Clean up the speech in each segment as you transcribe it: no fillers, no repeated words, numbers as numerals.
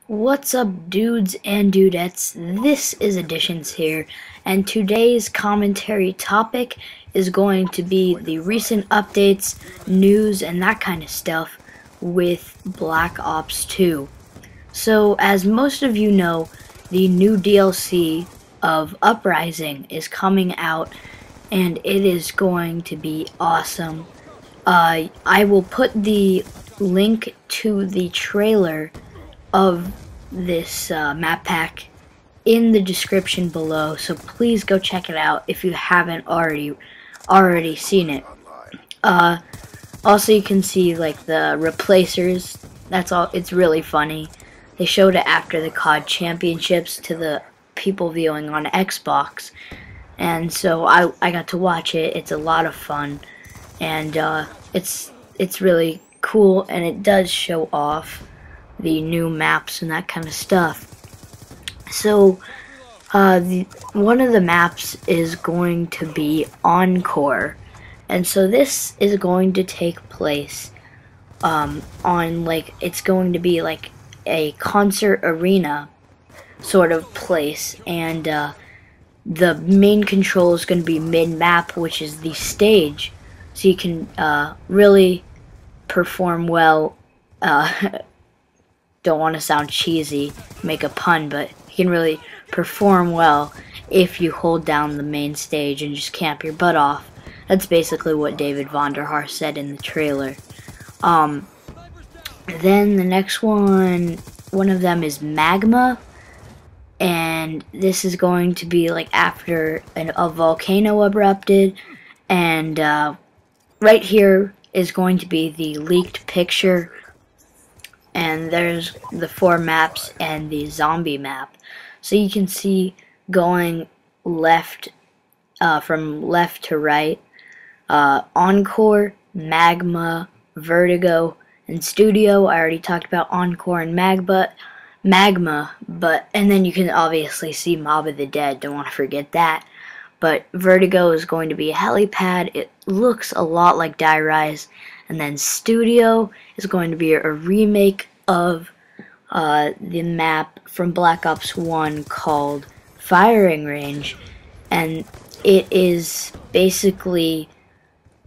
What's up, dudes and dudettes? This is Additions here, and today's commentary topic is going to be the recent updates, news, and that kind of stuff with Black Ops 2. So, as most of you know, the new DLC of Uprising is coming out, and it is going to be awesome. I will put the link to the trailer of this map pack in the description below, so please go check it out if you haven't already seen it. Also, you can see like the replacers. That's all. It's really funny. They showed it after the COD Championships to the people viewing on Xbox, and so I got to watch it. It's a lot of fun, and it's really cool, and it does show off the new maps and that kind of stuff. So one of the maps is going to be Encore, and so this is going to take place on it's going to be like a concert arena sort of place, and the main control is going to be mid-map, which is the stage, so you can really perform well. Don't want to sound cheesy, make a pun, but you can really perform well if you hold down the main stage and just camp your butt off. That's basically what David Vonderhaar said in the trailer. Then the next one of them is Magma, and this is going to be like after a volcano erupted, and right here is going to be the leaked picture. And there's the 4 maps and the zombie map. So you can see going left, from left to right, Encore, Magma, Vertigo, and Studio. I already talked about Encore and Magma, and then you can obviously see Mob of the Dead, don't want to forget that. But Vertigo is going to be a helipad. It looks a lot like Die Rise. And then Studio is going to be a remake of the map from Black Ops 1 called Firing Range. And it is basically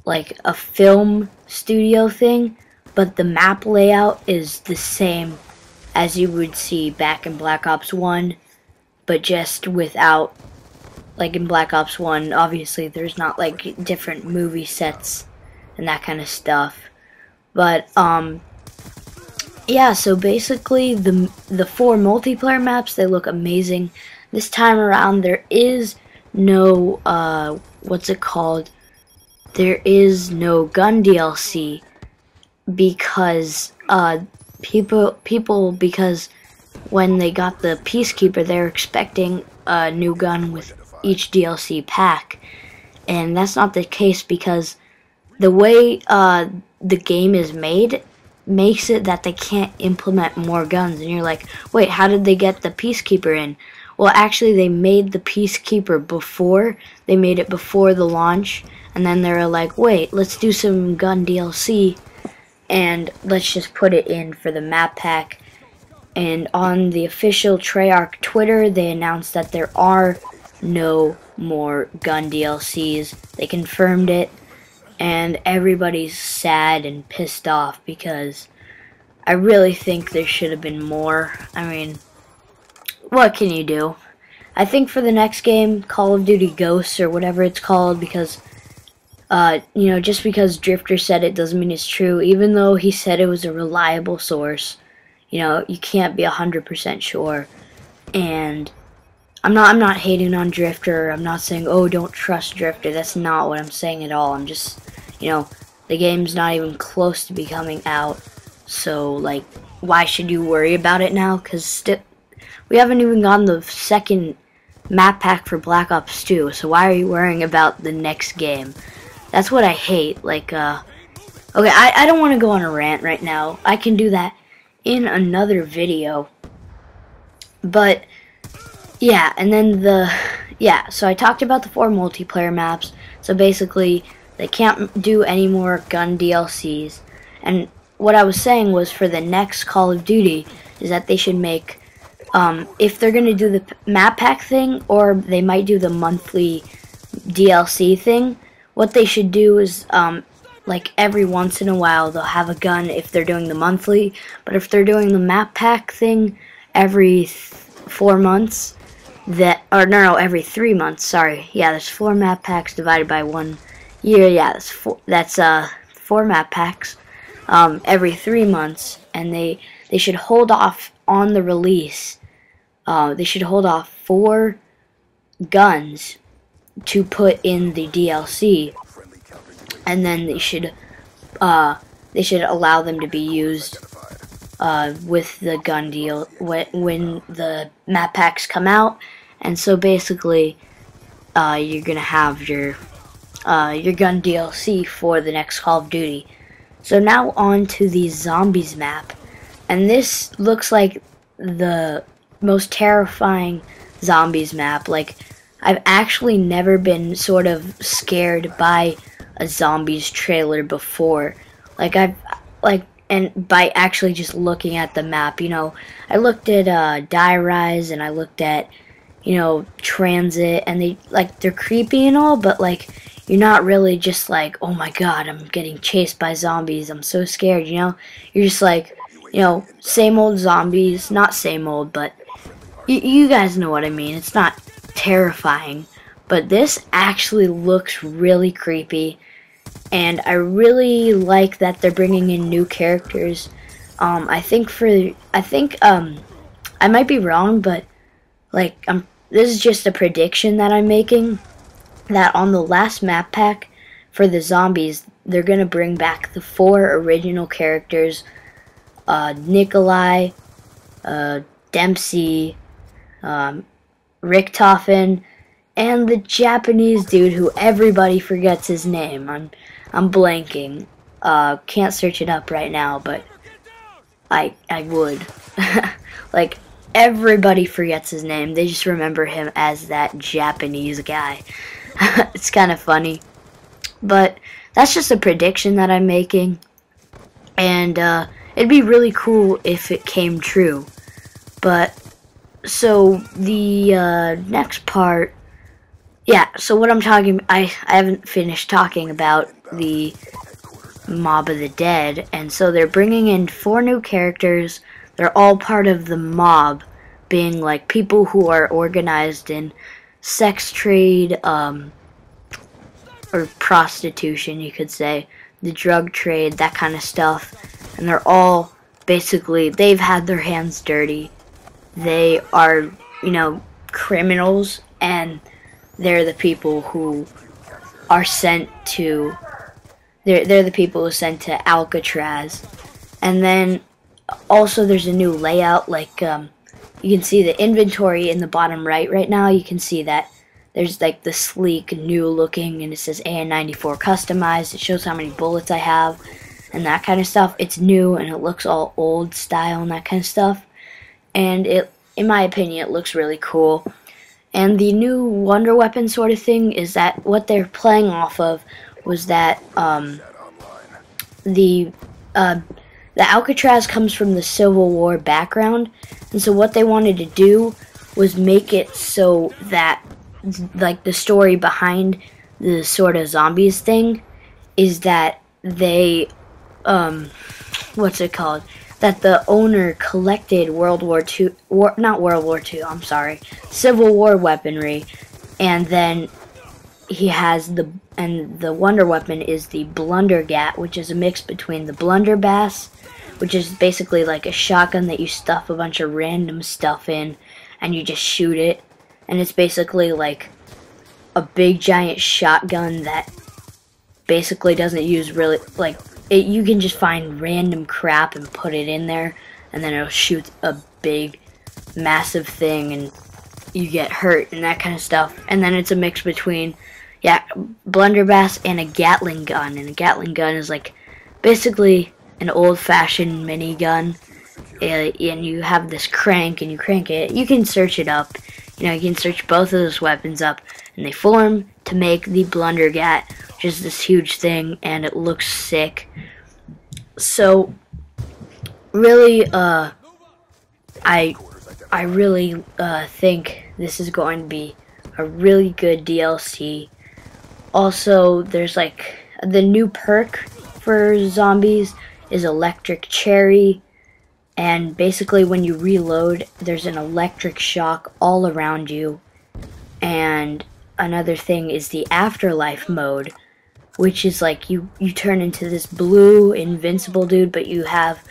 like a film studio thing, but the map layout is the same as you would see back in Black Ops 1, but just without, like in Black Ops 1, obviously there's not like different movie sets and that kind of stuff. But yeah, so basically the 4 multiplayer maps, they look amazing. This time around there is no what's it called? There is no gun DLC because people because when they got the Peacekeeper, they're expecting a new gun with each DLC pack, and that's not the case because the way the game is made makes it that they can't implement more guns. And you're like, wait, how did they get the Peacekeeper in? Well, actually they made the Peacekeeper before. They made it before the launch, and then they were like, wait, let's do some gun DLC and let's just put it in for the map pack. And on the official Treyarch Twitter, they announced that there are no more gun DLCs. They confirmed it, and everybody's sad and pissed off because I really think there should have been more. I mean, what can you do? I think for the next game, Call of Duty Ghosts or whatever it's called, because you know, just because Drifter said it doesn't mean it's true. Even though he said it was a reliable source, you know, you can't be 100% sure. And I'm not hating on Drifter. I'm not saying, oh, don't trust Drifter. That's not what I'm saying at all. I'm just, you know, the game's not even close to be coming out. So, like, why should you worry about it now? Because we haven't even gotten the second map pack for Black Ops 2. So why are you worrying about the next game? That's what I hate. Like, okay, I don't want to go on a rant right now. I can do that in another video. But yeah, and then so I talked about the 4 multiplayer maps. So basically, they can't do any more gun DLCs. And what I was saying was for the next Call of Duty, is that they should make, if they're going to do the map pack thing, or they might do the monthly DLC thing, what they should do is, like every once in a while they'll have a gun if they're doing the monthly, but if they're doing the map pack thing every 4 months, every 3 months, sorry. Yeah, there's 4 map packs divided by 1 year. Yeah, that's 4 map packs every 3 months, and they should hold off on the release. They should hold off 4 guns to put in the DLC, and then they should allow them to be used with the gun deal when the map packs come out. And so basically, you're gonna have your gun DLC for the next Call of Duty. So now on to the zombies map, and this looks like the most terrifying zombies map. Like, I've actually never been sort of scared by a zombies trailer before. And by actually just looking at the map, you know, I looked at Die Rise, and I looked at, you know, Transit, and they're creepy and all, but like, you're not really just like, oh my god, I'm getting chased by zombies, I'm so scared, you know? You're just like, you know, same old zombies, not same old, but you guys know what I mean. It's not terrifying, but this actually looks really creepy, and I really like that they're bringing in new characters. I think I might be wrong, but like, this is just a prediction that I'm making, that on the last map pack for the zombies, they're gonna bring back the 4 original characters, Nikolai, Dempsey, Richtofen, and the Japanese dude who everybody forgets his name. I'm blanking. Can't search it up right now, but I would. Like, everybody forgets his name. They just remember him as that Japanese guy. It's kind of funny. But that's just a prediction that I'm making. And it'd be really cool if it came true. But, so the next part, yeah, so what I'm talking, I haven't finished talking about the Mob of the Dead. And so they're bringing in 4 new characters. They're all part of the mob, being like people who are organized in sex trade, or prostitution, you could say, the drug trade, that kind of stuff. And they're all basically, they've had their hands dirty. They are, you know, criminals, and they're the people who are sent to, they're the people who are sent to Alcatraz. And then also there's a new layout, like, you can see the inventory in the bottom right now. You can see that there's like the sleek, new looking, and it says AN94 customized. It shows how many bullets I have and that kind of stuff. It's new, and it looks all old style and that kind of stuff. And it, in my opinion, it looks really cool. And the new wonder weapon sort of thing is that what they're playing off of was that the Alcatraz comes from the Civil War background, and so what they wanted to do was make it so that, like, the story behind the sort of zombies thing is that they, what's it called? That the owner collected Civil War weaponry, and then he has the wonder weapon is the Blundergat, which is a mix between the Blunderbass, which is basically like a shotgun that you stuff a bunch of random stuff in, and you just shoot it, and it's basically like a big giant shotgun that basically doesn't use really, like, you can just find random crap and put it in there, and then it'll shoot a big, massive thing, and you get hurt and that kind of stuff. And then it's a mix between, yeah, Blunderbass and a Gatling gun. And a Gatling gun is like basically an old-fashioned minigun. And you have this crank, and you crank it. You can search it up. You know, you can search both of those weapons up, and they form to make the Blundergat, which is this huge thing, and it looks sick. So, really, I I really think this is going to be a really good DLC. Also, there's like the new perk for zombies is Electric Cherry, and basically when you reload, there's an electric shock all around you. And another thing is the Afterlife mode, which is like you turn into this blue invincible dude, but you have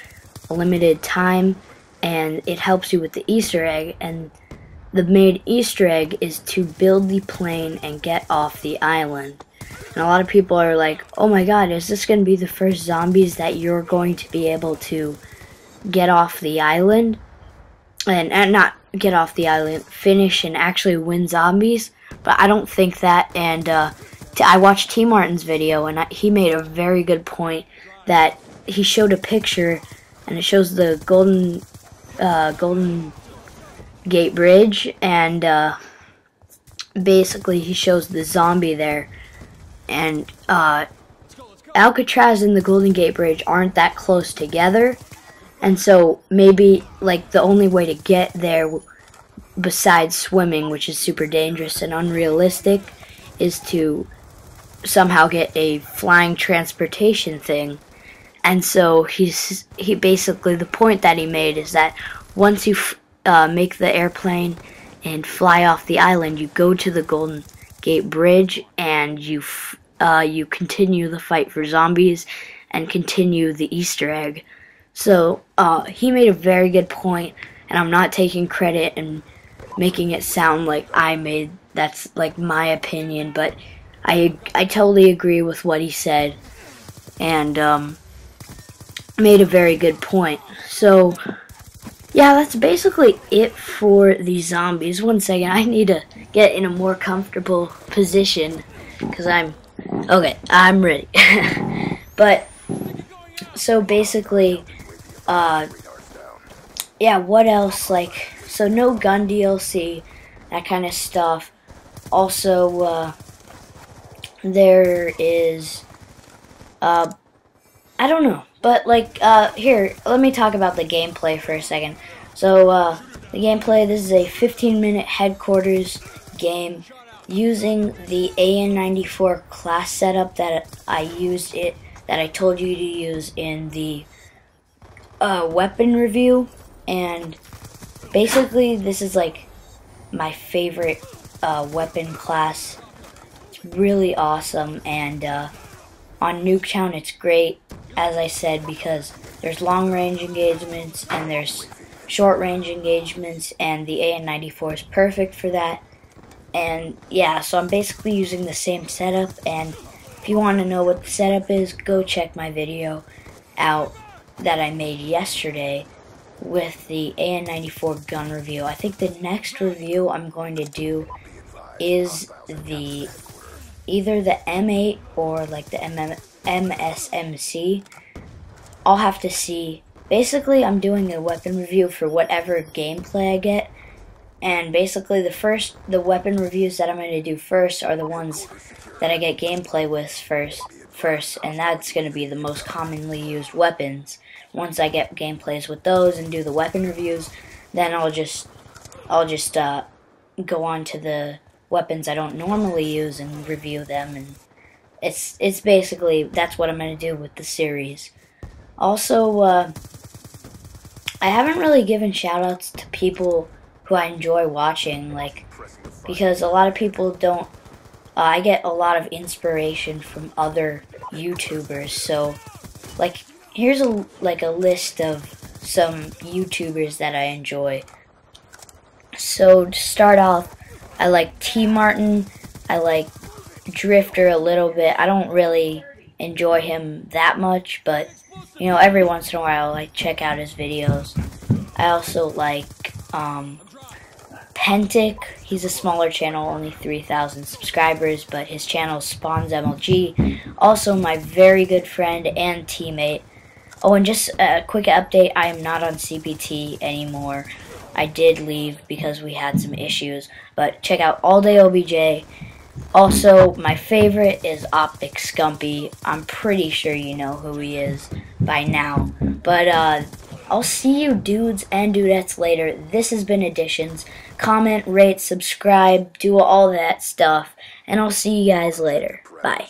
a limited time, and it helps you with the Easter egg. And the main Easter egg is to build the plane and get off the island. And a lot of people are like, oh my god, is this going to be the first zombies that you're going to be able to get off the island? And not get off the island, finish and actually win zombies? But I don't think that. And I watched T Martin's video, and he made a very good point that he showed a picture, and it shows the Golden Gate Bridge, and basically he shows the zombie there, and Alcatraz and the Golden Gate Bridge aren't that close together, and so maybe like the only way to get there besides swimming, which is super dangerous and unrealistic, is to somehow get a flying transportation thing. And so he basically, the point that he made is that once you make the airplane and fly off the island, you go to the Golden Gate Bridge, and you continue the fight for zombies and continue the Easter egg. So he made a very good point, and I'm not taking credit and making it sound like that's like my opinion, but I totally agree with what he said, and made a very good point. So yeah, that's basically it for the zombies. One second, I need to get in a more comfortable position because I'm ready. But so basically, yeah, what else? Like, so no gun DLC, that kind of stuff. Also, there is, I don't know, but like, here, let me talk about the gameplay for a second. So, the gameplay, this is a 15-minute headquarters game using the AN94 class setup that I told you to use in the weapon review. And basically, this is like my favorite weapon class. It's really awesome, and on Nuketown it's great, as I said, because there's long range engagements and there's short range engagements, and the AN94 is perfect for that. And yeah, so I'm basically using the same setup, and if you want to know what the setup is, go check my video out that I made yesterday with the AN94 gun review. I think the next review I'm going to do is either the M8 or like the MSMC. I'll have to see. Basically, I'm doing a weapon review for whatever gameplay I get, and basically the weapon reviews that I'm going to do first are the ones that I get gameplay with first, and that's going to be the most commonly used weapons. Once I get gameplays with those and do the weapon reviews, then I'll just go on to the weapons I don't normally use and review them, and it's basically, that's what I'm going to do with the series. Also, I haven't really given shoutouts to people who I enjoy watching, like, because a lot of people don't, I get a lot of inspiration from other YouTubers, so, like, here's a list of some YouTubers that I enjoy. So, to start off, I like T Martin, I like Drifter a little bit. I don't really enjoy him that much, but, you know, every once in a while I check out his videos. I also like, Pentic. He's a smaller channel, only 3,000 subscribers, but his channel spawns MLG. Also my very good friend and teammate. Oh, and just a quick update, I am not on CPT anymore. I did leave because we had some issues, but check out All Day OBJ. Also, my favorite is Optic Scumpy. I'm pretty sure you know who he is by now. But I'll see you dudes and dudettes later. This has been Additions. Comment, rate, subscribe, do all that stuff. And I'll see you guys later. Bye.